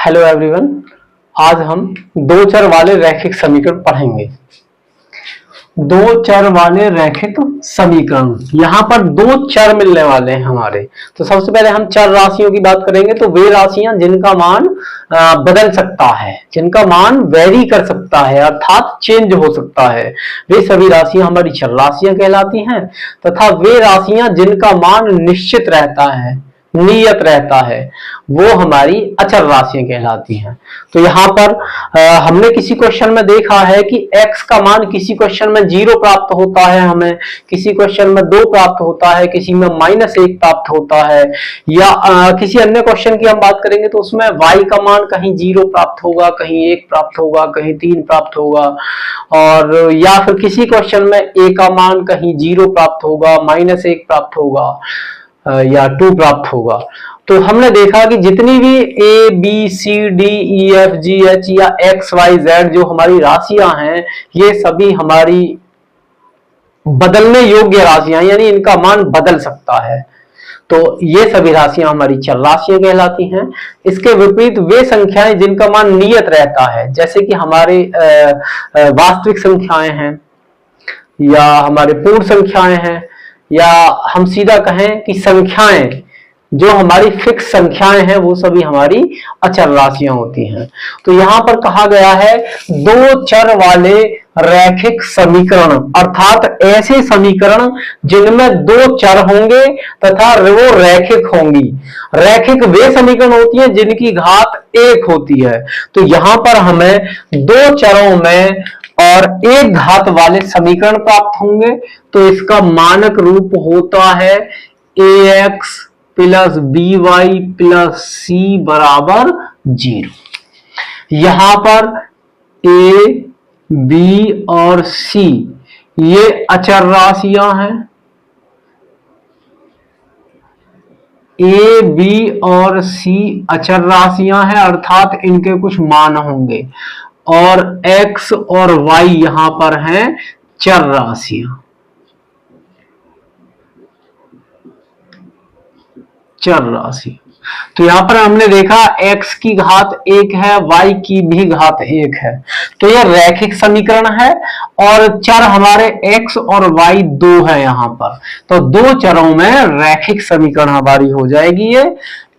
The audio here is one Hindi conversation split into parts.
Hello everyone. आज हम दो चर वाले रैखिक समीकरण पढ़ेंगे। दो चर वाले रैखिक समीकरण, यहाँ पर दो चर मिलने वाले हैं हमारे। तो सबसे पहले हम चर राशियों की बात करेंगे। तो वे राशियां जिनका मान बदल सकता है, जिनका मान वेरी कर सकता है, अर्थात चेंज हो सकता है, वे सभी राशियां हमारी चर राशियां कहलाती हैं। तथा वे राशियां जिनका मान निश्चित रहता है, नियत रहता है, वो हमारी अचर राशियां कहलाती हैं। तो यहाँ पर हमने किसी क्वेश्चन में देखा है कि x का मान किसी क्वेश्चन में 0 प्राप्त होता है, हमें किसी क्वेश्चन में 2 प्राप्त होता है, किसी में -1 प्राप्त होता है, या किसी अन्य क्वेश्चन की हम बात करेंगे तो उसमें y का मान कहीं 0 प्राप्त होगा, कहीं 1 प्राप्त होगा, कहीं 3 प्राप्त होगा, और या फिर किसी क्वेश्चन में a का मान कहीं 0 प्राप्त होगा, -1 प्राप्त होगा या 2 प्राप्त होगा। तो हमने देखा कि जितनी भी A B C D E F G H या एक्स वाई जेड जो हमारी राशियां हैं, ये सभी हमारी बदलने योग्य राशियां, यानी इनका मान बदल सकता है। तो ये सभी राशियां हमारी चर राशियां कहलाती हैं। इसके विपरीत वे संख्याएं जिनका मान नियत रहता है, जैसे कि हमारे वास्तविक संख्याएं हैं, या हमारे पूर्ण संख्याएं हैं, या हम सीधा कहें कि संख्याएं जो हमारी फिक्स संख्याएं हैं, वो सभी हमारी अचर राशियां होती हैं। तो यहां पर कहा गया है दो चर वाले रैखिक समीकरण, अर्थात ऐसे समीकरण जिनमें दो चर होंगे तथा वो रैखिक होंगी। रैखिक वे समीकरण होती हैं जिनकी घात 1 होती है। तो यहां पर हमें दो चरों में और एक घात वाले समीकरण प्राप्त होंगे। तो इसका मानक रूप होता है ax plus by plus c बराबर 0। यहां पर a, b और c ये अचर राशियां हैं। a, b और c अचर राशियां हैं, अर्थात इनके कुछ मान होंगे, और x और y यहां पर हैं चर राशियां। चर राशि, तो यहां पर हमने देखा x की घात 1 है, y की भी घात 1 है। तो यह रैखिक समीकरण है, और चर हमारे x और y 2 है यहां पर। तो दो चरों में रैखिक समीकरण हमारी हो जाएगी ये।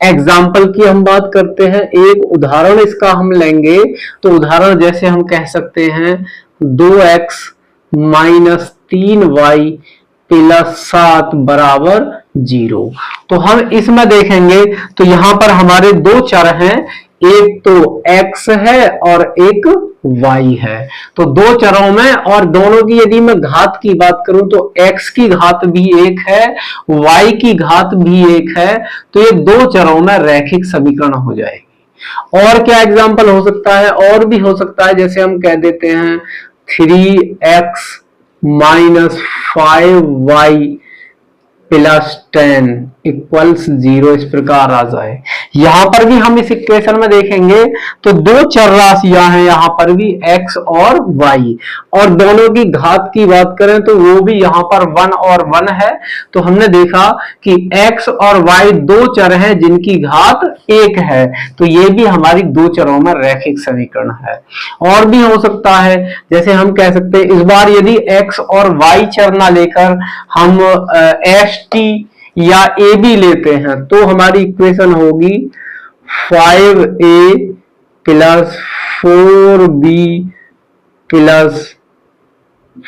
एग्जाम्पल की हम बात करते हैं, एक उदाहरण इसका हम लेंगे। तो उदाहरण जैसे हम कह सकते हैं 2x माइनस 3y प्लस 7 बराबर 0। तो हम इसमें देखेंगे तो यहां पर हमारे दो चर हैं, एक तो x है और एक y है। तो दो चरों में, और दोनों की यदि मैं घात की बात करूं तो x की घात भी 1 है, y की घात भी 1 है। तो ये दो चरों में रैखिक समीकरण हो जाएगी। और क्या एग्जांपल हो सकता है? और भी हो सकता है, जैसे हम कह देते हैं 3x minus 5y plus 10 equals 0, इस प्रकार आ जाए। यहां पर भी हम इस इक्वेशन में देखेंगे तो दो चर राशियां हैं यहां पर भी, x और y, और दोनों की घात की बात करें तो वो भी यहां पर 1 और 1 है। तो हमने देखा कि x और y दो चर हैं जिनकी घात 1 है। तो ये भी हमारी दो चरों में रैखिक समीकरण है। और भी हो सकता है, जैसे हम कह सकते हैं इस बार यदि x और y चर ना लेकर हम st या ए बी लेते हैं, तो हमारी इक्वेशन होगी 5a plus 4b plus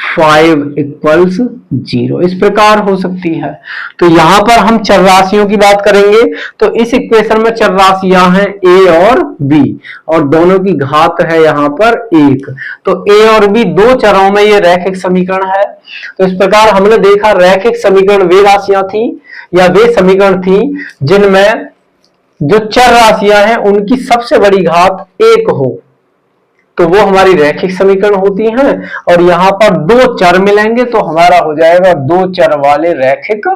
5 equals 0, इस प्रकार हो सकती है। तो यहां पर हम चर राशियों की बात करेंगे। तो इस इक्वेशन में चर राशियां हैं a और b, और दोनों की घात है यहां पर 1। तो a और b दो चरों में ये रैखिक समीकरण है। तो इस प्रकार हमने देखा रैखिक समीकरण वे राशियां थी या वे समीकरण थी जिनमें जो चर राशियां हैं उनकी सबसे बड़ी घात 1 हो, तो वो हमारी रैखिक समीकरण होती हैं। और यहां पर दो चर मिलेंगे तो हमारा हो जाएगा दो चर वाले रैखिक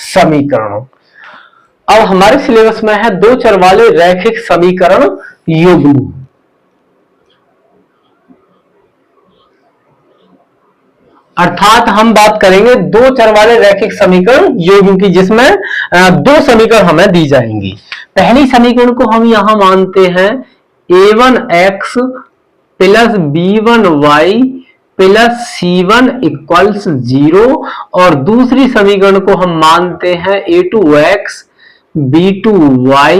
समीकरण। अब हमारे सिलेबस में है दो चर वाले रैखिक समीकरण युग्म। अर्थात हम बात करेंगे दो चर वाले रैखिक समीकरण युग्म की, जिसमें दो समीकरण हमें दी जाएंगी। पहली समीकरण को हम यहां मानते हैं a1x plus b1y plus c1 equals 0 और दूसरी समीकरण को हम मानते हैं a2x b2y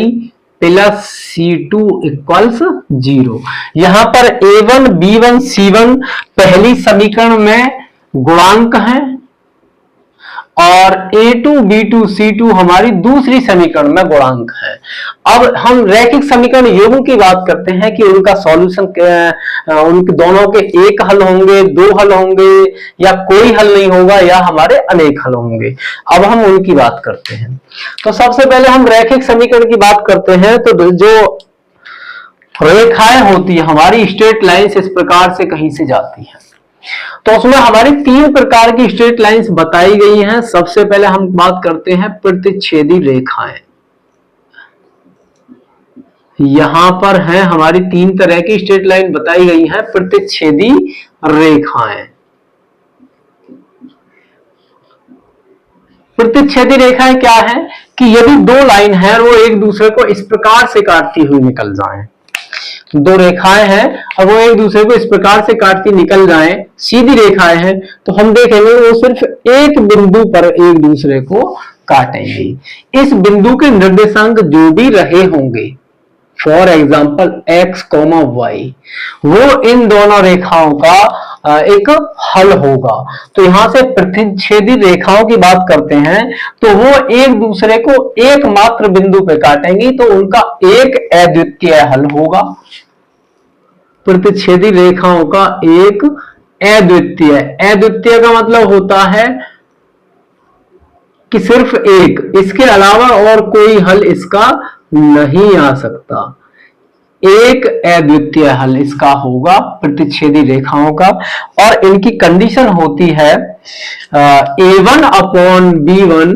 plus c2 equals 0। यहां पर a1 b1 c1 पहली समीकरण में गुणांक हैं और a2 b2 c2 हमारी दूसरी समीकरण में गुणांक है। अब हम रैखिक समीकरण योगों की बात करते हैं कि उनका सॉल्यूशन उनके दोनों के एक हल होंगे, दो हल होंगे, या कोई हल नहीं होगा, या हमारे अनेक हल होंगे। अब हम उनकी बात करते हैं। तो सबसे पहले हम रैखिक समीकरण की बात करते हैं। तो जो रेखाएं होती है हमारी, स्ट्रेट लाइंस इस प्रकार से कहीं से जाती है, तो उसमें हमारी तीन प्रकार की स्ट्रेट लाइंस बताई गई हैं। सबसे पहले हम बात करते हैं प्रतिच्छेदी रेखाएं। यहां पर है हमारी तीन तरह की स्ट्रेट लाइन बताई गई हैं, प्रतिच्छेदी रेखाएं। प्रतिच्छेदी रेखाएं क्या है कि यदि दो लाइन है वो एक दूसरे को इस प्रकार से काटती हुई निकल जाएं, दो रेखाएं हैं और वो एक दूसरे को इस प्रकार से काटती निकल जाएं, सीधी रेखाएं हैं, तो हम देखेंगे वो सिर्फ एक बिंदु पर एक दूसरे को काटेंगे। इस बिंदु के निर्देशांक जो भी रहे होंगे, फॉर एग्जाम्पल x, y, वो इन दोनों रेखाओं का एक हल होगा। तो यहां से प्रतिच्छेदी रेखाओं की बात करते हैं तो वो एक दूसरे को एकमात्र बिंदु पे काटेंगी, तो उनका एक अद्वितीय हल होगा। प्रतिच्छेदी रेखाओं का एक अद्वितीय, अद्वितीय का मतलब होता है कि सिर्फ एक, इसके अलावा और कोई हल इसका नहीं आ सकता। एक अद्वितीय हल इसका होगा प्रतिच्छेदी रेखाओं का। और इनकी कंडीशन होती है a1 अपॉन b1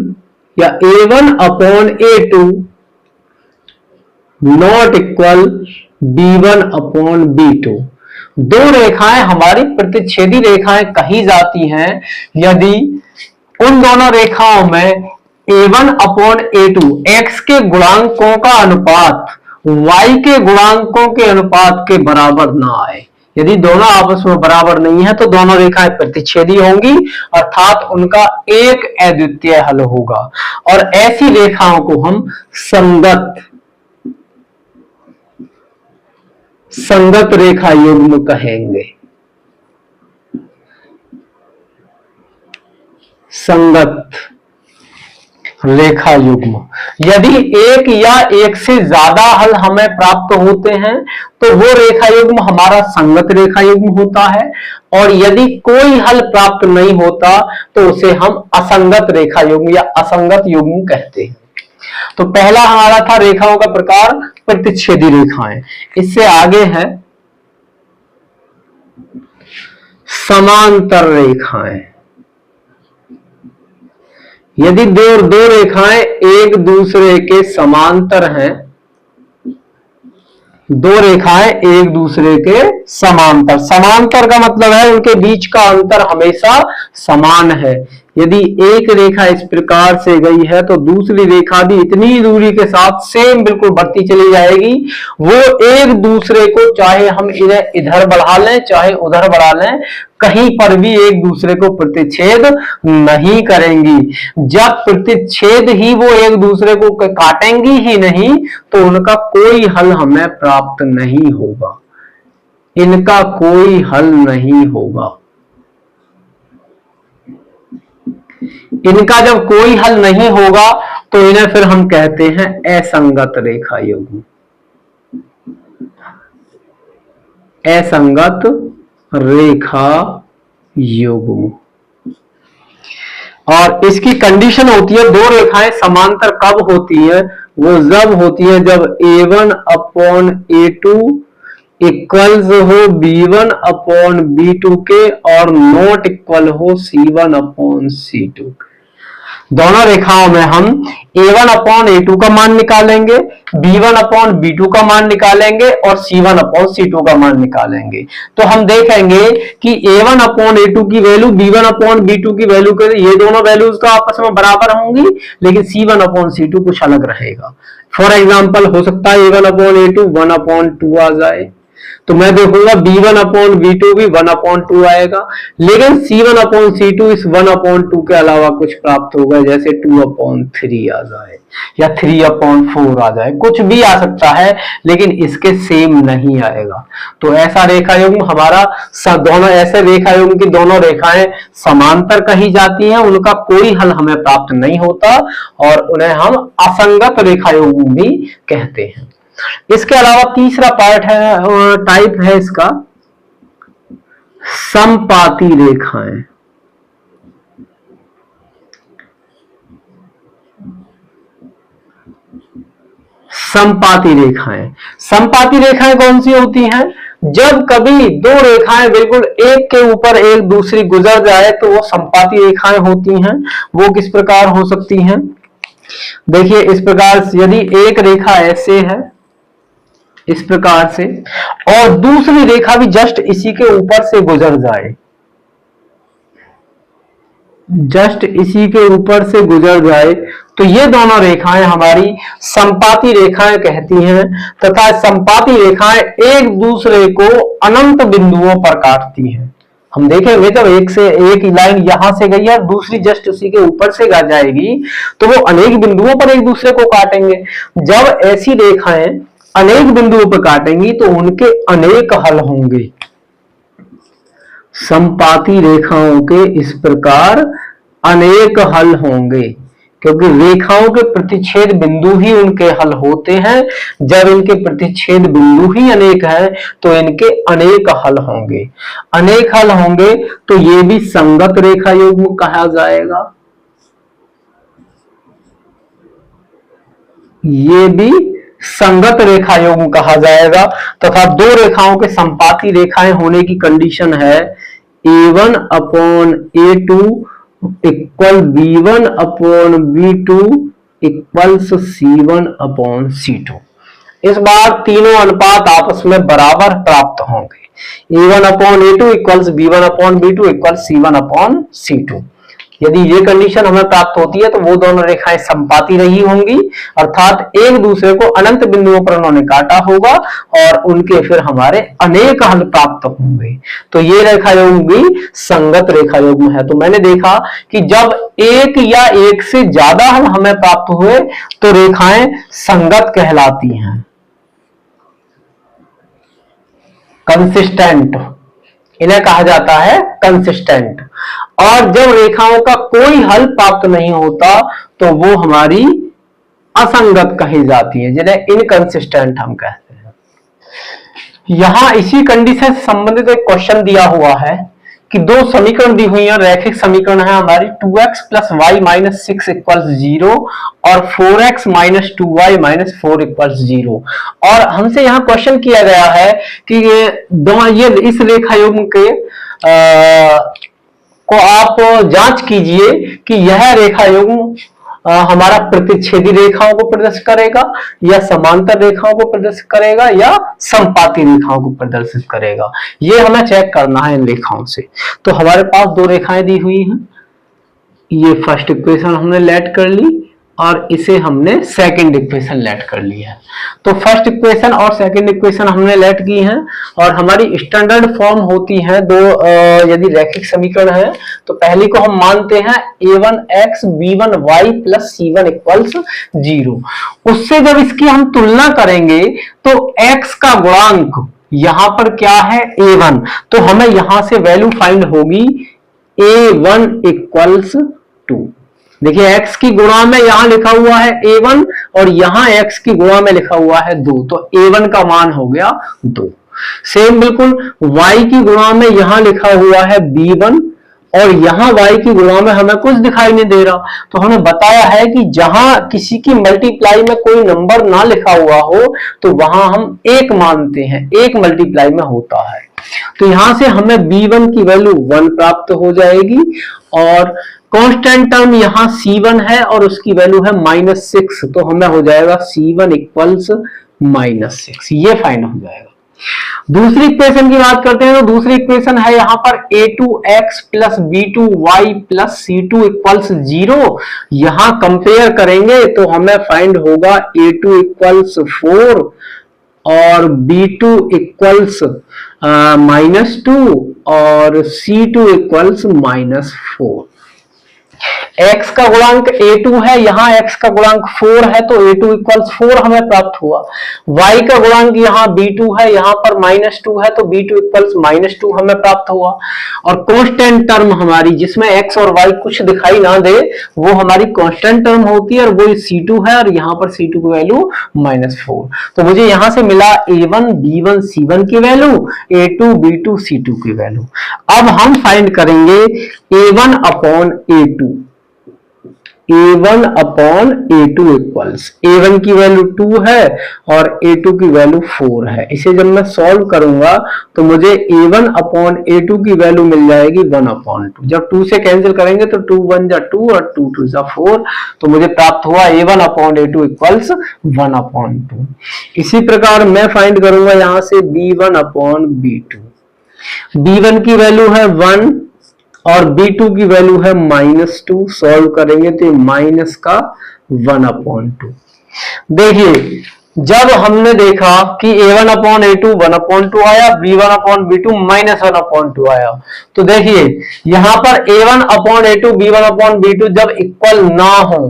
या a1 upon a2 not equal b1 upon b2। दो रेखाएं हमारी प्रतिच्छेदी रेखाएं कही जाती हैं यदि उन दोनों रेखाओं में a1 अपॉन a2 x के गुणांकों का अनुपात y के गुणांकों के अनुपात के बराबर ना आए। यदि दोनों आपस में बराबर नहीं है तो दोनों रेखाएं प्रतिच्छेदी होंगी, अर्थात उनका एक अद्वितीय हल होगा। और ऐसी रेखाओं को हम संगत रेखा युग्म कहेंगे। संगत रेखा युग्म। यदि एक या एक से ज्यादा हल हमें प्राप्त होते हैं तो वो रेखा युग्म हमारा संगत रेखा युग्म होता है, और यदि कोई हल प्राप्त नहीं होता तो उसे हम असंगत रेखा युग्म या असंगत युग्म कहते हैं। तो पहला हमारा था रेखाओं का प्रकार प्रतिच्छेदी रेखाएं। इससे आगे है समांतर रेखाएं। यदि दो रेखाएं एक दूसरे के समांतर हैं, दो रेखाएं एक दूसरे के समांतर, समांतर का मतलब है उनके बीच का अंतर हमेशा समान है। यदि एक रेखा इस प्रकार से गई है तो दूसरी रेखा भी इतनी दूरी के साथ सेम बिल्कुल बढ़ती चली जाएगी। वो एक दूसरे को चाहे हम इन्हें इधर बढ़ा लें चाहे उधर बढ़ा लें, कहीं पर भी एक दूसरे को प्रतिच्छेद नहीं करेंगी। जब प्रतिच्छेद ही वो एक दूसरे को काटेंगी ही नहीं तो उनका कोई हल हमें प्राप्त नहीं होगा, इनका कोई हल नहीं होगा। इनका जब कोई हल नहीं होगा तो इन्हें फिर हम कहते हैं असंगत रेखा युग्म। असंगत रेखा युग्म। और इसकी कंडीशन होती है, दो रेखाएं समांतर कब होती है, वो जब होती है जब a1 अपॉन a2 इक्वल्स हो b1 अपॉन b2 के और नॉट इक्वल हो c1 अपॉन c2। दोनों रेखाओं में हम a1 अपॉन a2 का मान निकालेंगे, b1 अपॉन b2 का मान निकालेंगे और c1 अपॉन c2 का मान निकालेंगे। तो हम देखेंगे कि a1 अपॉन a2 की वैल्यू b1 अपॉन b2 की वैल्यू के ये दोनों वैल्यूज का आपस में बराबर होंगी, लेकिन c1 अपॉन c2 कुछ अलग रहेगा। फॉर एग्जाम्पल हो सकता है a1 अपॉन a2 1 अपॉन 2 आ जाए, तो मैं देखूंगा b1 अपॉन b2 भी 1 अपॉन 2 आएगा, लेकिन c1 अपॉन c2 इस 1 अपॉन 2 के अलावा कुछ प्राप्त होगा, जैसे 2 अपॉन 3 आ जाए या 3 अपॉन 4 आ जाए, कुछ भी आ सकता है, लेकिन इसके सेम नहीं आएगा। तो ऐसा रेखा युग्म हमारा दोनों ऐसे रेखा युग्म की दोनों रेखाएं समांतर कही जाती हैं, उनका कोई हल हमें प्राप्त नहीं होता और उन्हें हम असंगत रेखा युग्म भी कहते हैं। इसके अलावा तीसरा पार्ट है, टाइप है इसका समपाती रेखाएं। समपाती रेखाएं, समपाती रेखाएं कौन सी होती हैं? जब कभी दो रेखाएं बिल्कुल एक के ऊपर एक दूसरी गुजर जाए तो वो समपाती रेखाएं होती हैं। वो किस प्रकार हो सकती हैं? देखिए इस प्रकार, यदि एक रेखा ऐसे है इस प्रकार से और दूसरी रेखा भी जस्ट इसी के ऊपर से गुजर जाए, जस्ट इसी के ऊपर से गुजर जाए, तो ये दोनों रेखाएं हमारी समपाती रेखाएं कहती हैं तथा समपाती रेखाएं एक दूसरे को अनंत बिंदुओं पर काटती हैं। हम देखेंगे जब एक लाइन यहां से गई है और दूसरी जस्ट उसी के ऊपर से जाएगी तो वो अनेक बिंदुओं पर एक दूसरे को काटेंगे। जब ऐसी रेखाएं अनेक बिंदुओं पर काटेंगी तो उनके अनेक हल होंगे। समपाती रेखाओं के इस प्रकार अनेक हल होंगे, क्योंकि रेखाओं के प्रतिच्छेद बिंदु ही उनके हल होते हैं। जब इनके प्रतिच्छेद बिंदु ही अनेक है तो इनके अनेक हल होंगे। अनेक हल होंगे तो ये भी संगत रेखा युग्म कहा जाएगा, ये भी संगत रेखा युग्म कहा जाएगा। तथा दो रेखाओं के समपाती रेखाएं होने की कंडीशन है a1 upon a2 equal b1 upon b2 equals c1 upon c2। इस बार तीनों अनुपात आपस में बराबर प्राप्त होंगे। a1 upon a2 equals b1 upon b2 equals c1 upon c2। यदि ये कंडीशन हमें प्राप्त होती है तो वो दोनों रेखाएं समपाती रही होंगी, अर्थात एक दूसरे को अनंत बिंदुओं पर उन्होंने काटा होगा और उनके फिर हमारे अनेक हल प्राप्त होंगे। तो ये रेखा युग्म भी संगत रेखा युग्म है। तो मैंने देखा कि जब एक या एक से ज्यादा हल हमें प्राप्त हुए तो रेखाएं संगत कहलाती हैं, कंसिस्टेंट इन्हें कहा जाता है, कंसिस्टेंट। और जब रेखाओं का कोई हल प्राप्त नहीं होता तो वो हमारी असंगत कही जाती है, जिन्हें इनकंसिस्टेंट हम कहते हैं। यहां इसी कंडीशन से संबंधित एक क्वेश्चन दिया हुआ है कि दो समीकरण दी हुई है, रैखिक समीकरण है हमारी 2x plus Y minus 6 equals 0 और 4x minus 2y minus 4 equals 0। और हमसे यहाँ क्वेश्चन किया गया है कि ये इस रेखा युग्म के को आप जांच कीजिए कि यह रेखा युग्म हमारा प्रतिच्छेदी रेखाओं को प्रदर्शित करेगा या समांतर रेखाओं को प्रदर्शित करेगा या समपाती रेखाओं को प्रदर्शित करेगा। ये हमें चेक करना है इन रेखाओं से। तो हमारे पास दो रेखाएं दी हुई हैं, ये फर्स्ट इक्वेशन हमने लेट कर ली और इसे हमने सेकंड इक्वेशन लेट कर ली है। तो फर्स्ट इक्वेशन और सेकंड इक्वेशन हमने लेट की हैं और हमारी स्टैंडर्ड फॉर्म होती है दो यदि रैखिक समीकरण है तो पहली को हम मानते हैं a1x b1y plus c1 equals 0। उससे जब इसकी हम तुलना करेंगे तो x का गुणांक यहां पर क्या है a1, तो हमें यहां से वैल्यू फाइंड होगी a1 इक्वल्स 2। देखिए x की गुणा में यहां लिखा हुआ है a1 और यहां x की गुणा में लिखा हुआ है 2, तो a1 का मान हो गया 2। सेम बिल्कुल y की गुणा में यहां लिखा हुआ है b1 और यहां y की गुणा में हमें कुछ दिखाई नहीं दे रहा। तो हमें बताया है कि जहां किसी की मल्टीप्लाई में कोई नंबर ना लिखा हुआ हो तो वहां हम 1 मानते हैं, 1 मल्टीप्लाई में होता है। तो यहां से हमें b1 की वैल्यू 1 प्राप्त हो जाएगी और कांस्टेंट टर्म यहाँ C1 है और उसकी वैल्यू है -6, तो हमें हो जाएगा C1 इक्वल्स -6, ये फाइंड हो जाएगा। दूसरी इक्वेशन की बात करते हैं तो दूसरी इक्वेशन है यहाँ पर a2x plus b2y plus c2 equals 0। यहां कंपेयर करेंगे तो हमें फाइंड होगा a2 इक्वल्स 4 और b2 इक्वल्स -2 और c2 इक्वल्स -4। x का गुणांक a2 है, यहाँ x का गुणांक 4 है तो a2 इक्वल्स 4 हमें प्राप्त हुआ। y का गुणांक यहाँ b2 है, यहाँ पर -2 है तो b2 इक्वल्स -2 हमें प्राप्त हुआ। और कांस्टेंट टर्म हमारी जिसमें x और y कुछ दिखाई ना दे वो हमारी कांस्टेंट टर्म होती है और वो c2 है और यहाँ पर c2 की वैल्यू -4। तो मुझे यहाँ से मिला a1 b1 c1 की वैल्यू, a2 b2 c2 की वैल्यू। अब हम फाइंड करेंगे a1 upon a2। a1 upon a2 equals a1 की वैल्यू 2 है और a2 की वैल्यू 4 है। इसे जब मैं सॉल्व करूंगा तो मुझे a1 अपॉन a2 की वैल्यू मिल जाएगी 1 अपॉन 2। जब 2 से कैंसिल करेंगे तो 2 1 जा 2 और 2 2 जा 4, तो मुझे प्राप्त हुआ a1 upon a2 equals 1 upon 2। इसी प्रकार मैं फाइंड करूंगा यहां से b1 अपॉन b2। b1 की वैल्यू है 1 और b2 की वैल्यू है -2। सॉल्व करेंगे तो माइनस का 1 अपॉन 2। देखिए जब हमने देखा कि a1 अपॉन a2 1 अपॉन 2 आया, b1 अपॉन b2 -1 अपॉन 2 आया, तो देखिए यहां पर a1 upon a2 b1 upon b2 जब इक्वल ना हो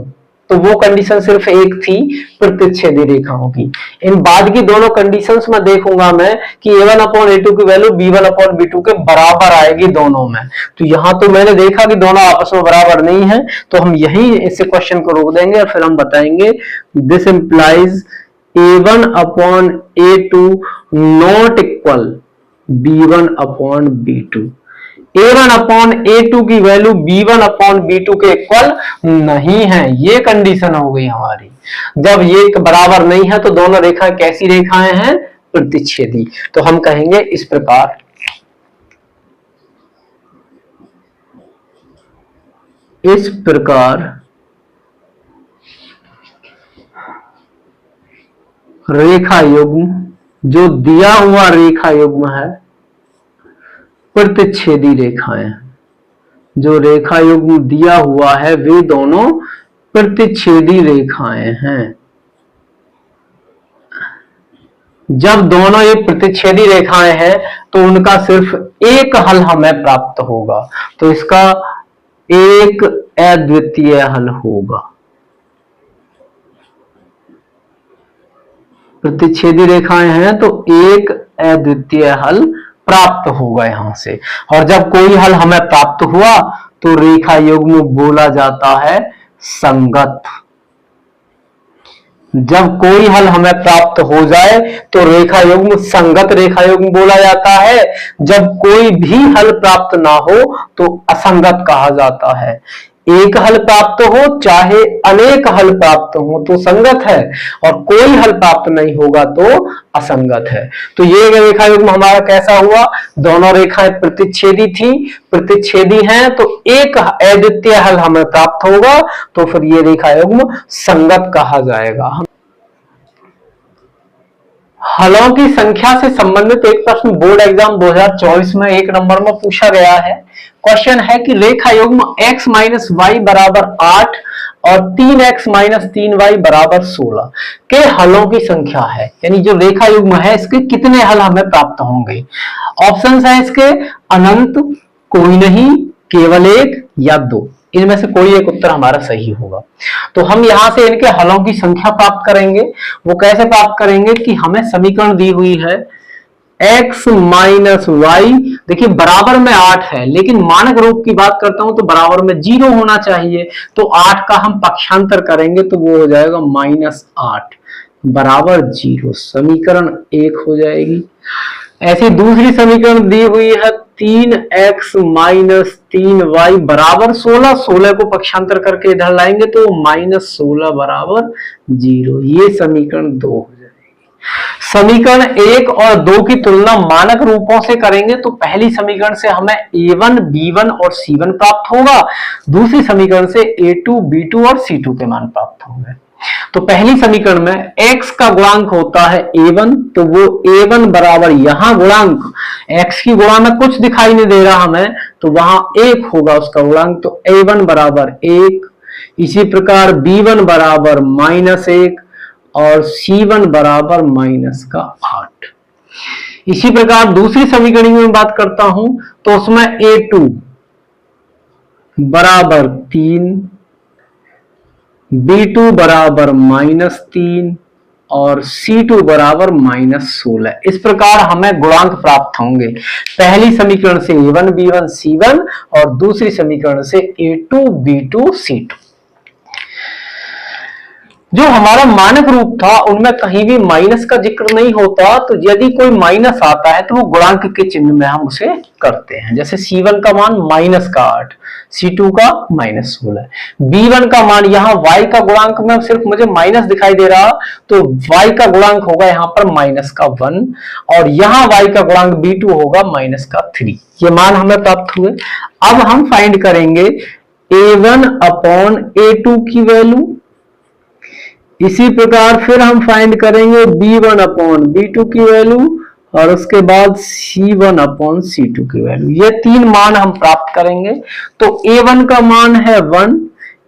तो वो कंडीशन सिर्फ एक थी, प्रतिच्छेदी रेखाओं की। इन बाद की दोनों कंडीशंस में देखूंगा मैं कि a1 अपॉन a2 की वैल्यू b1 अपॉन b2 के बराबर आएगी दोनों में। तो यहां तो मैंने देखा कि दोनों आपस में बराबर नहीं है, तो हम यही इससे क्वेश्चन को रोक देंगे और फिर हम बताएंगे this implies a1 upon a2 not equal b1 upon b2। a1 upon a2 की वैल्यू b1 अपॉन b2 के इक्वल नहीं है, ये कंडीशन हो गई हमारी। जब ये बराबर नहीं है तो दोनों रेखाएं कैसी रेखाएं हैं? प्रतिच्छेदी। तो हम कहेंगे इस प्रकार रेखा युग्म जो दिया हुआ रेखा युग्म है प्रतिच्छेदी रेखाएं, जो रेखा युग्म दिया हुआ है वे दोनों प्रतिच्छेदी रेखाएं हैं। जब दोनों ये प्रतिच्छेदी रेखाएं हैं तो उनका सिर्फ एक हल हमें प्राप्त होगा, तो इसका एक अद्वितीय हल होगा। प्रतिच्छेदी रेखाएं हैं तो एक अद्वितीय हल प्राप्त होगा यहां से। और जब कोई हल हमें प्राप्त हुआ तो रेखा युग्म बोला जाता है संगत। जब कोई हल हमें प्राप्त हो जाए तो रेखा युग्म संगत रेखा युग्म बोला जाता है। जब कोई भी हल प्राप्त ना हो तो असंगत कहा जाता है। एक हल प्राप्त हो चाहे अनेक हल प्राप्त हो तो संगत है, और कोई हल प्राप्त नहीं होगा तो असंगत है। तो ये रेखा युग्म हमारा कैसा हुआ? दोनों रेखाएं प्रतिच्छेदी थी, प्रतिच्छेदी हैं तो एक अद्वितीय हल हमें प्राप्त होगा, तो फिर ये रेखा युग्म संगत कहा जाएगा। हलों की संख्या से संबंधित एक प्रश्न बोर्ड एग्जाम 2024 में 1 नंबर में पूछा गया है। क्वेश्चन है कि रेखा युग्म x माइनस वाई बराबर 8 और 3x माइनस 3y बराबर 16 के हलों की संख्या है, यानी जो रेखा युग्म है इसके कितने हल हमें प्राप्त होंगे। ऑप्शंस है इसके अनंत, कोई नहीं, केवल एक या दो। इनमें से कोई एक उत्तर हमारा सही होगा। तो हम यहां से इनके हलों की संख्या प्राप्त करेंगे। वो कैसे प्राप्त करेंगे कि हमें समीकरण दी हुई है x माइनस वाई, देखिए बराबर में 8 है, लेकिन मानक रूप की बात करता हूं तो बराबर में 0 होना चाहिए। तो 8 का हम पक्षांतर करेंगे तो वो हो जाएगा -8 बराबर 0। समीकरण 1 हो जाएगी। ऐसी दूसरी समीकरण दी हुई है 3x माइनस 3y बराबर 16। 16 को पक्षांतर करके इधर लाएंगे तो -16 बराबर 0। ये समीकरण 2 हो जाएगी। समीकरण 1 और 2 की तुलना मानक रूपों से करेंगे तो पहली समीकरण से हमें a1, b1 और c1 प्राप्त होगा, दूसरी समीकरण से a2, b2 और c2 के मान प्राप्त होंगे। तो पहली समीकरण में x का गुणांक होता है a1, तो वो a1 बराबर यहां गुणांक x की गुणा में कुछ दिखाई नहीं दे रहा हमें, तो वहां 1 होगा उसका गुणांक, तो a1 बराबर 1। इसी प्रकार b1 बराबर -1 और c1 बराबर -8। इसी प्रकार दूसरी समीकरण में बात करता हूं तो उसमें a2 बराबर 3, b2 बराबर -3 और c2 बराबर -16। इस प्रकार हमें गुणांक प्राप्त होंगे, पहली समीकरण से a1, b1, c1 और दूसरी समीकरण से a2, b2, c2। जो हमारा मानक रूप था उनमें कहीं भी माइनस का जिक्र नहीं होता, तो यदि कोई माइनस आता है तो वो गुणांक के चिन्ह में हम उसे करते हैं। जैसे c1 का मान -8, c2 का -16, b1 का मान यहाँ y का गुणांक में सिर्फ मुझे माइनस दिखाई दे रहा, तो y का गुणांक होगा यहाँ पर -1 और यहाँ y का गुणांक b2 होगा -3। ये मान हमें प्राप्त हुए। अब हम फाइंड करेंगे a1 अपॉन a2 की वैल्यू, इसी प्रकार फिर हम फाइंड करेंगे b1 अपॉन b2 की वैल्यू और उसके बाद c1 अपॉन c2 की वैल्यू। ये तीन मान हम प्राप्त करेंगे। तो a1 का मान है 1,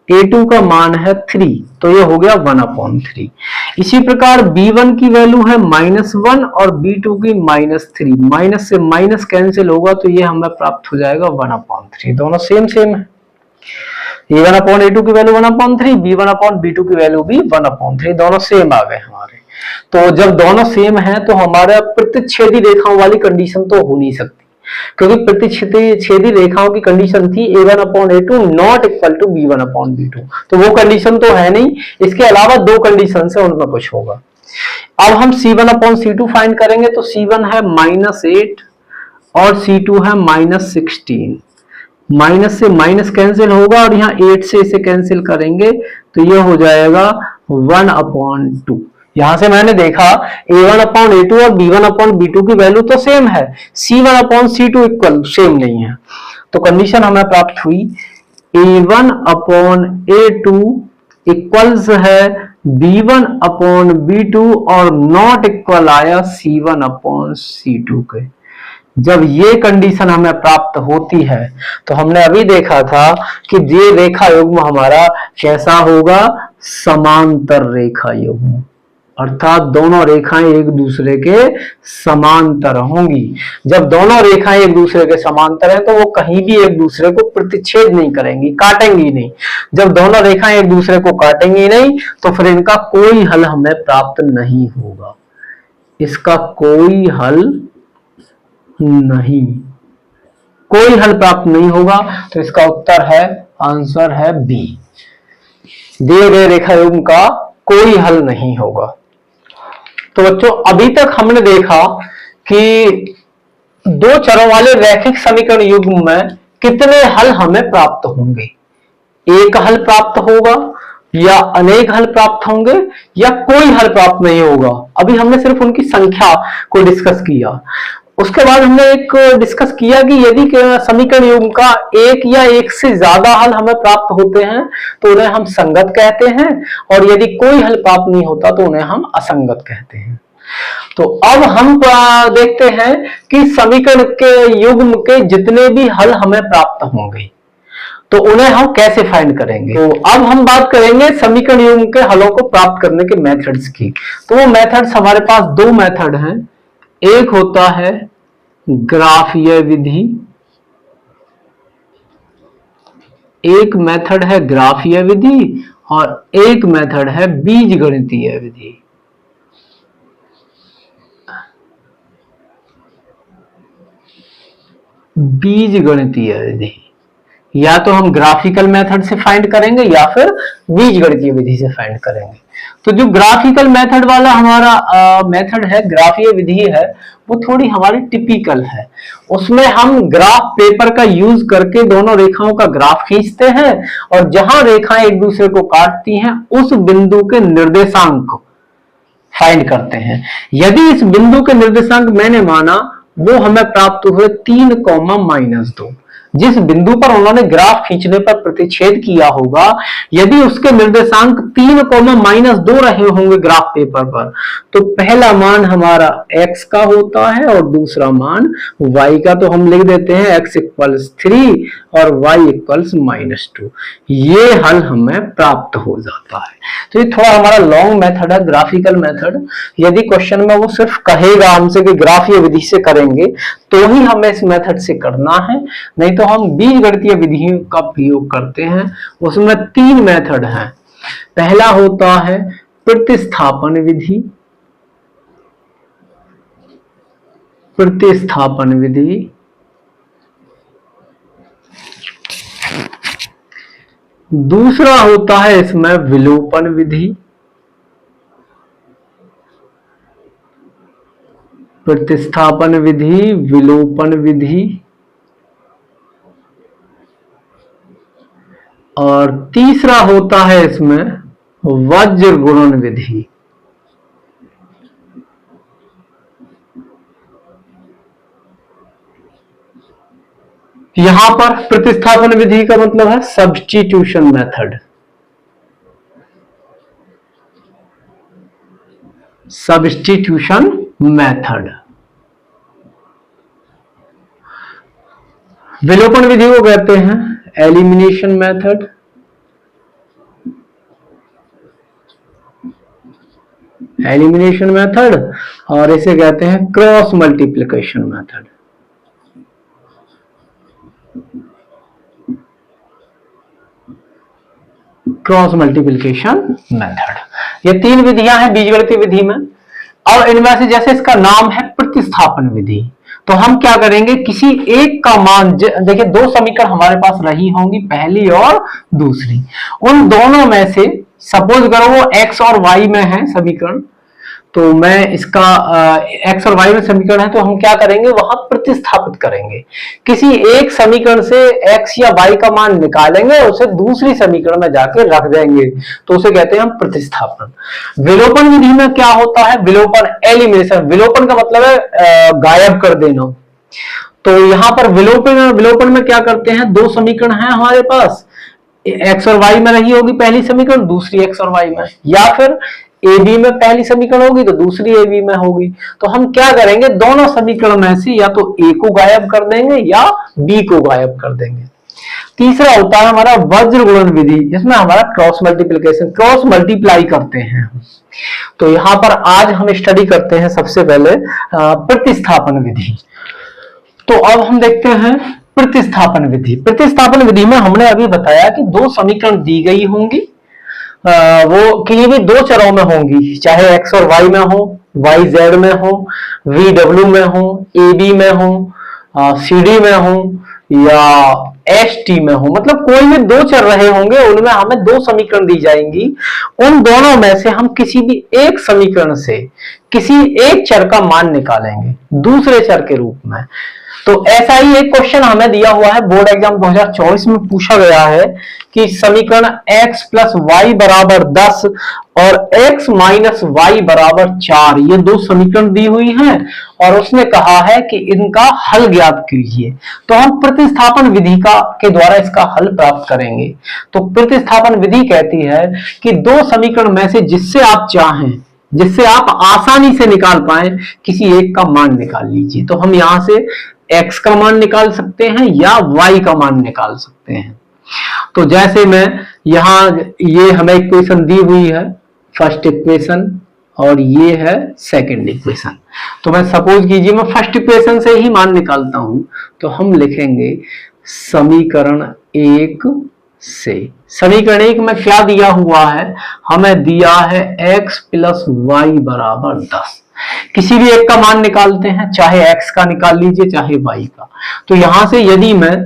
a2 का मान है 3, तो ये हो गया 1/3। इसी प्रकार b1 की वैल्यू है -1 और b2 की -3, माइनस से माइनस कैंसिल होगा तो ये हमें प्राप्त हो जाएगा 1/3। दोनों सेम सेम है, a1 अपॉन a2 की वैल्यू 1/3, b1 अपॉन b2 की वैल्यू भी 1/3, दोनों सेम आ गए हमारे। तो जब दोनों सेम हैं तो हमारा प्रतिच्छेदी रेखाओं वाली कंडीशन तो हो नहीं सकती, क्योंकि प्रतिच्छेदी रेखाओं की कंडीशन थी a1 upon a2 not equal to b1 upon b2, तो वो कंडीशन तो है नहीं। इसके अलावा दो कंडीशन है, उनमें कुछ होगा। अब हम c1 अपॉन c2 फाइंड करेंगे, तो c1 है -8 और c2 है -16। माइनस से माइनस कैंसिल होगा और यहाँ 8 से इसे कैंसिल करेंगे तो ये हो जाएगा 1/2। यहां से मैंने देखा a1 अपॉन a2 और b1 अपॉन b2 की वैल्यू तो सेम है, c1 upon c2 equal same नहीं है। तो कंडीशन हमें प्राप्त हुई a1 अपॉन a2 इक्वल्स है b1 अपॉन b2 और नॉट इक्वल आया c1 अपॉन c2 के। जब ये कंडीशन हमें प्राप्त होती है तो हमने अभी देखा था कि ये रेखा युग्म हमारा कैसा होगा, समांतर रेखा युग्म, अर्थात दोनों रेखाएं एक दूसरे के समांतर होंगी। जब दोनों रेखाएं एक दूसरे के समांतर हैं तो वो कहीं भी एक दूसरे को प्रतिच्छेद नहीं करेंगी, काटेंगी नहीं। जब दोनों रेखाएं एक दूसरे को काटेंगी नहीं तो फिर इनका कोई हल हमें प्राप्त नहीं होगा, इसका कोई हल नहीं, कोई हल प्राप्त नहीं होगा। तो इसका उत्तर है, आंसर है बी, दिए गए रेखा युग्म का कोई हल नहीं होगा। तो बच्चों अभी तक हमने देखा कि दो चरों वाले रैखिक समीकरण युग्म में कितने हल हमें प्राप्त होंगे, एक हल प्राप्त होगा या अनेक हल प्राप्त होंगे या कोई हल प्राप्त नहीं होगा। अभी हमने सिर्फ उनकी संख्या को डिस्कस किया। उसके बाद हमने एक डिस्कस किया कि यदि समीकरण युग्म का एक या एक से ज्यादा हल हमें प्राप्त होते हैं तो उन्हें हम संगत कहते हैं, और यदि कोई हल प्राप्त नहीं होता तो उन्हें हम असंगत कहते हैं। तो अब हम देखते हैं कि समीकरण के युग्म के जितने भी हल हमें प्राप्त होंगे तो उन्हें हम कैसे फाइंड करेंगे। तो अब हम बात करेंगे समीकरण युग्म के हलों को प्राप्त करने के मेथड्स की। तो वो मेथड्स हमारे पास दो मेथड हैं, एक होता है ग्राफीय विधि, एक मेथड है ग्राफीय विधि और एक मेथड है बीजगणितीय विधि। बीजगणितीय विधि या तो हम ग्राफिकल मेथड से फाइंड करेंगे या फिर बीजगणितीय विधि से फाइंड करेंगे। तो जो ग्राफिकल मेथड वाला हमारा मेथड है, ग्राफीय विधि है, वो थोड़ी हमारी टिपिकल है। उसमें हम ग्राफ पेपर का यूज करके दोनों रेखाओं का ग्राफ खींचते हैं और जहां रेखाएं एक दूसरे को काटती हैं उस बिंदु के निर्देशांक फाइंड करते हैं। यदि इस बिंदु के निर्देशांक मैंने माना वो हमें प्राप्त हुए 3, -2। जिस बिंदु पर उन्होंने ग्राफ खींचने पर प्रतिच्छेद किया होगा, यदि उसके निर्देशांक 3, -2 रहे होंगे ग्राफ पेपर पर, तो पहला मान हमारा x का होता है और दूसरा मान y का। तो हम लिख देते हैं x = 3 और y = -2। ये हल हमें प्राप्त हो जाता है। तो ये थोड़ा हमारा लॉन्ग मेथड है, ग्राफिकल मेथड। यदि क्वेश्चन में वो सिर्फ कहेगा हमसे कि ग्राफ ये विधि से करेंगे तो ही हमें इस मेथड से करना है, नहीं तो हम बीजगणितीय विधियों का प्रयोग करते हैं। उसमें 3 मेथड हैं। पहला होता है प्रतिस्थापन विधि, प्रतिस्थापन विधि। दूसरा होता है इसमें विलोपन विधि, प्रतिस्थापन विधि, विलोपन विधि। और तीसरा होता है इसमें वज्र गुणन विधि। यहां पर प्रतिस्थापन विधि का मतलब है सब्स्टिट्यूशन मेथड, सब्स्टिट्यूशन मेथड। विलोपन विधि को कहते हैं एलिमिनेशन मेथड, एलिमिनेशन मेथड। और इसे कहते हैं cross multiplication method. Cross multiplication method, ये 3 विधियां हैं बीजगणितीय विधि में। और इनमें से जैसे इसका नाम है प्रतिस्थापन विधि, तो हम क्या करेंगे, किसी एक का मान, देखिए 2 समीकरण हमारे पास रही होंगी, पहली और दूसरी। उन दोनों में से सपोज करो वो x और y में है समीकरण, तो मैं इसका x और y में समीकरण है, तो हम क्या करेंगे, वहां प्रतिस्थापित करेंगे। किसी एक समीकरण से x या y का मान निकालेंगे और उसे दूसरी समीकरण में जाके रख देंगे, तो उसे कहते हैं हम प्रतिस्थापन। विलोपन विधि में क्या होता है, विलोपन एलिमिनेशन। विलोपन का मतलब है गायब कर देना। तो यहां पर विलोपन में क्या करते हैं, 2 समीकरण है हमारे पास, x और y में रही होगी पहली समीकरण, दूसरी x और y में, या फिर ए बी में पहली समीकरण होगी तो दूसरी ए बी में होगी। तो हम क्या करेंगे, दोनों समीकरण में से या तो ए को गायब कर देंगे या बी को गायब कर देंगे। तीसरा होता है हमारा वज्र गुणन विधि, जिसमें हमारा क्रॉस मल्टीप्लिकेशन, क्रॉस मल्टीप्लाई करते हैं। तो यहां पर आज हम स्टडी करते हैं सबसे पहले प्रतिस्थापन विधि। तो अब हम देखते हैं प्रतिस्थापन विधि। प्रतिस्थापन विधि में हमने अभी बताया कि 2 समीकरण दी गई होंगी, वो किसी भी 2 चरों में होंगी, चाहे x और y में हो, y z में हो, v w में हो, a b में हो, c d में हो या s t में हो। मतलब कोई भी 2 चर रहे होंगे, उनमें हमें 2 समीकरण दी जाएंगी। उन दोनों में से हम किसी भी एक समीकरण से किसी एक चर का मान निकालेंगे दूसरे चर के रूप में। तो ऐसा ही एक क्वेश्चन हमें दिया हुआ है, बोर्ड एग्जाम 2024 में पूछा गया है कि समीकरण x + y = 10 और x - y = 4, ये 2 समीकरण दी हुई हैं और उसने कहा है कि इनका हल ज्ञात कीजिए। तो हम प्रतिस्थापन विधि के द्वारा इसका हल प्राप्त करेंगे। तो प्रतिस्थापन विधि कहती है कि 2 समीकरण में से जिससे आप चाहें, जिससे आप आसानी से निकाल पाए, किसी एक का मान निकाल लीजिए। तो हम यहां से x का मान निकाल सकते हैं या y का मान निकाल सकते हैं। तो जैसे मैं यहां, ये हमें इक्वेशन दी हुई है, फर्स्ट इक्वेशन, और ये है सेकंड इक्वेशन। तो मैं सपोज कीजिए मैं फर्स्ट इक्वेशन से ही मान निकालता हूं, तो हम लिखेंगे समीकरण 1 से। समीकरण 1 में क्या दिया हुआ है, हमें दिया है x + y = 10। किसी भी एक का मान निकालते हैं, चाहे x का निकाल लीजिए चाहे y का। तो यहां से यदि मैं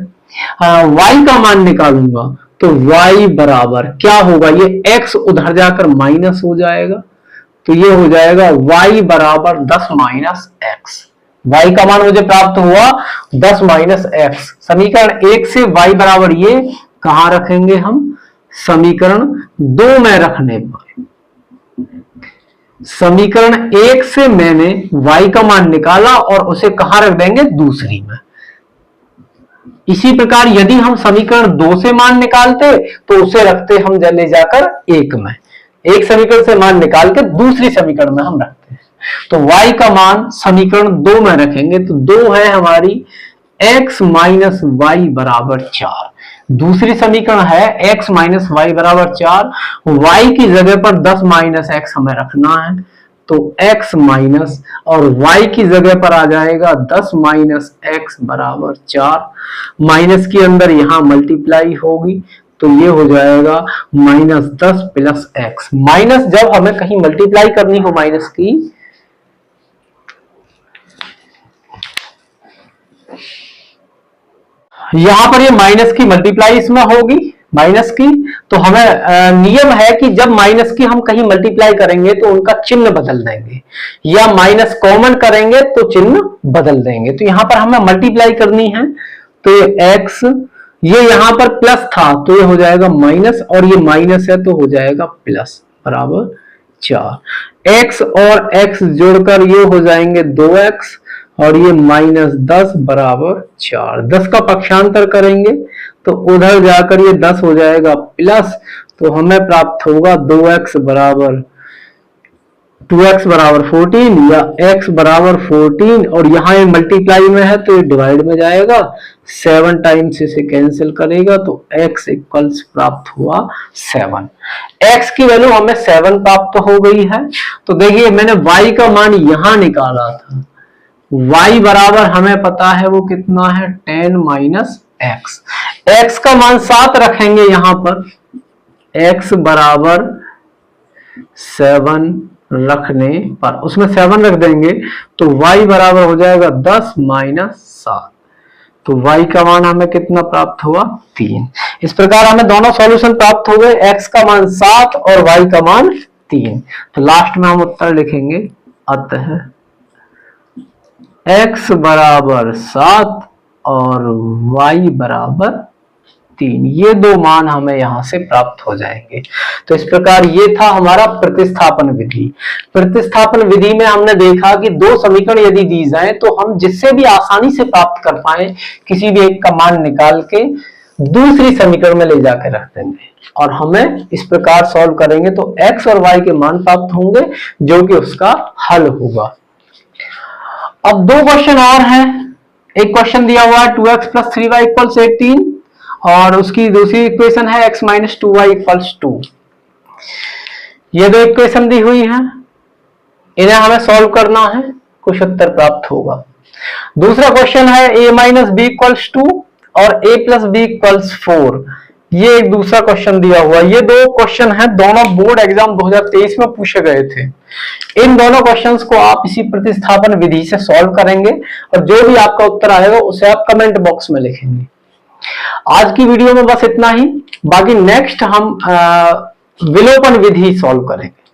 y का मान निकालूंगा तो y बराबर क्या होगा, ये x उधर जाकर माइनस हो जाएगा, तो ये हो जाएगा y बराबर 10 - x। y का मान मुझे प्राप्त हुआ 10 - x। समीकरण 1 से y बराबर ये कहां रखेंगे हम, समीकरण 2 में रखने पर। समीकरण 1 से मैंने y का मान निकाला और उसे कहां रख देंगे, दूसरी में। इसी प्रकार यदि हम समीकरण 2 से मान निकालते तो उसे रखते हम ले जाकर 1 में। एक समीकरण से मान निकाल के दूसरी समीकरण में हम रखते हैं। तो y का मान समीकरण 2 में रखेंगे तो 2 है हमारी x माइनस वाई बराबर 4। दूसरी समीकरण है x माइनस वाई बराबर 4। y की जगह पर 10 माइनस x हमें रखना है तो x माइनस और y की जगह पर आ जाएगा 10 माइनस x बराबर 4। माइनस के अंदर यहां मल्टीप्लाई होगी तो ये हो जाएगा माइनस 10 प्लस x। माइनस जब हमें कहीं मल्टीप्लाई करनी हो माइनस की, यहां पर ये माइनस की मल्टीप्लाई इसमें होगी माइनस की, तो हमें नियम है कि जब माइनस की हम कहीं मल्टीप्लाई करेंगे तो उनका चिन्ह बदल देंगे, या माइनस कॉमन करेंगे तो चिन्ह बदल देंगे। तो यहां पर हमें मल्टीप्लाई करनी है तो ये x, ये यहां पर प्लस था तो ये हो जाएगा माइनस, और ये माइनस है तो हो जाएगा प्लस बराबर 4। x और x जोड़कर ये हो जाएंगे 2x और ये माइनस 10 बराबर 4। 10 का पक्षांतर करेंगे तो उधर जाकर ये 10 हो जाएगा प्लस, तो हमें प्राप्त होगा 2x बराबर 2x बराबर 14 या x बराबर 14, और यहां ये मल्टीप्लाई में है तो ये डिवाइड में जाएगा, 7 टाइम्स इसे कैंसिल करेगा तो x इक्वल्स प्राप्त हुआ 7। x की वैल्यू हमें 7 प्राप्त हो गई है। तो देखिए मैंने y का मान यहां निकाला था, y बराबर हमें पता है वो कितना है 10 माइनस x। x का मान 7 रखेंगे यहां पर, x बराबर 7 रखने पर उसमें 7 रख देंगे तो y बराबर हो जाएगा 10 माइनस 7। तो y का मान हमें कितना प्राप्त हुआ 3। इस प्रकार हमें दोनों सॉल्यूशन प्राप्त हो गए, x का मान 7 और y का मान 3। तो लास्ट में हम उत्तर लिखेंगे, अतः x बराबर 7 और y बराबर 3, ये दो मान हमें यहां से प्राप्त हो जाएंगे। तो इस प्रकार ये था हमारा प्रतिस्थापन विधि। प्रतिस्थापन विधि में हमने देखा कि दो समीकरण यदि दी जाए तो हम जिससे भी आसानी से प्राप्त कर पाए किसी भी एक का मान निकाल के दूसरी समीकरण में ले जाकर रख देंगे, और हमें इस प्रकार सॉल्व करेंगे तो x और y के मान प्राप्त होंगे जो कि उसका हल होगा। अब दो क्वेश्चन और हैं। एक क्वेश्चन दिया हुआ है 2x प्लस 3y इक्वल्स 18 और उसकी दूसरी इक्वेशन है x माइनस 2y इक्वल्स 2। ये दो इक्वेशन दी हुई है, इन्हें हमें सॉल्व करना है, कुछ उत्तर प्राप्त होगा। दूसरा क्वेश्चन है a माइनस बी इक्वल्स 2 और a प्लस बी इक्वल्स 4। ये एक दूसरा क्वेश्चन दिया हुआ। ये दो क्वेश्चन हैं, दोनों बोर्ड एग्जाम 2023 में पूछे गए थे। इन दोनों क्वेश्चंस को आप इसी प्रतिस्थापन विधि से सॉल्व करेंगे और जो भी आपका उत्तर आएगा उसे आप कमेंट बॉक्स में लिखेंगे। आज की वीडियो में बस इतना ही, बाकी नेक्स्ट हम विलोपन विधि सॉल्व करेंगे।